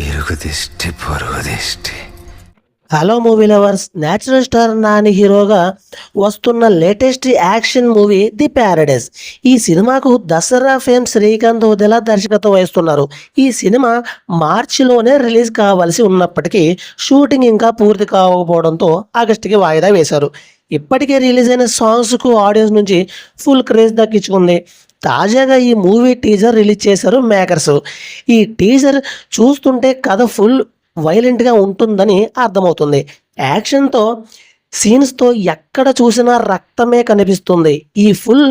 ఇరుగు దిష్టి పొరుగు దిష్టి. Hello movie lovers, natural star Nani హీరోగా వస్తున్న latest action movie the Paradise. ఈ సినిమాకు దసరా ఫేమ్ శ్రీకాంత్ వదిలా దర్శకత్వం వహిస్తున్నారు. ఈ సినిమా మార్చిలోనే రిలీజ్ కావాల్సి ఉన్నప్పటికీ షూటింగ్ ఇంకా పూర్తి కాకపోవడంతో ఆగస్టుకి వాయిదా వేశారు. ఇప్పటికే రిలీజ్ అయిన సాంగ్స్కు ఆడియన్స్ నుంచి ఫుల్ క్రేజ్ దక్కించుకుంది. తాజాగా ఈ మూవీ టీజర్ రిలీజ్ చేశారు మేకర్స్. ఈ టీజర్ చూస్తుంటే కథ ఫుల్ వైలెంట్గా ఉంటుందని అర్థమవుతుంది. యాక్షన్తో సీన్స్తో ఎక్కడ చూసినా రక్తమే కనిపిస్తుంది. ఈ ఫుల్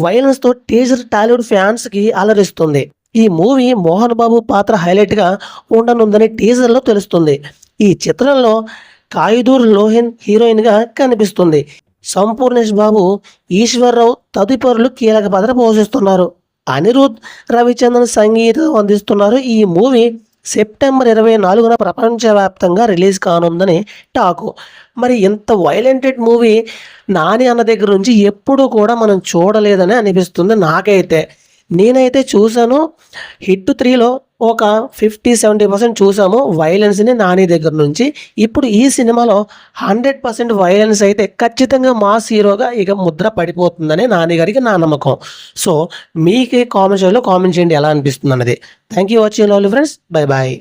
వైలెన్స్తో టీజర్ టాలీవుడ్ ఫ్యాన్స్కి అలరిస్తుంది. ఈ మూవీ మోహన్ బాబు పాత్ర హైలైట్గా ఉండనుందని టీజర్లో తెలుస్తుంది. ఈ చిత్రంలో కాయిదూర్ లోహిన్ హీరోయిన్గా కనిపిస్తుంది. సంపూర్ణేష్ బాబు, ఈశ్వర్రావు తదితరులు కీలక పాత్ర పోషిస్తున్నారు. అనిరుద్ రవిచంద్రన్ సంగీతం అందిస్తున్నారు. ఈ మూవీ సెప్టెంబర్ 24న ప్రపంచవ్యాప్తంగా రిలీజ్ కానుందని టాకు. మరి ఇంత వైలెంటెడ్ మూవీ నాని అన్న దగ్గర నుంచి ఎప్పుడూ కూడా మనం చూడలేదని అనిపిస్తుంది నాకైతే. నేనైతే చూశాను, హిట్ 3లో ఒక 50-70% చూసాము వైలెన్స్ని నాని దగ్గర నుంచి. ఇప్పుడు ఈ సినిమాలో 100% వైలెన్స్ అయితే ఖచ్చితంగా మాస్ హీరోగా ఇక ముద్ర పడిపోతుందని నాని గారికి నా నమ్మకం. సో మీకే కామెంట్ చేయండి ఎలా అనిపిస్తుంది అన్నది. Thank you watching lovely friends. Bye bye.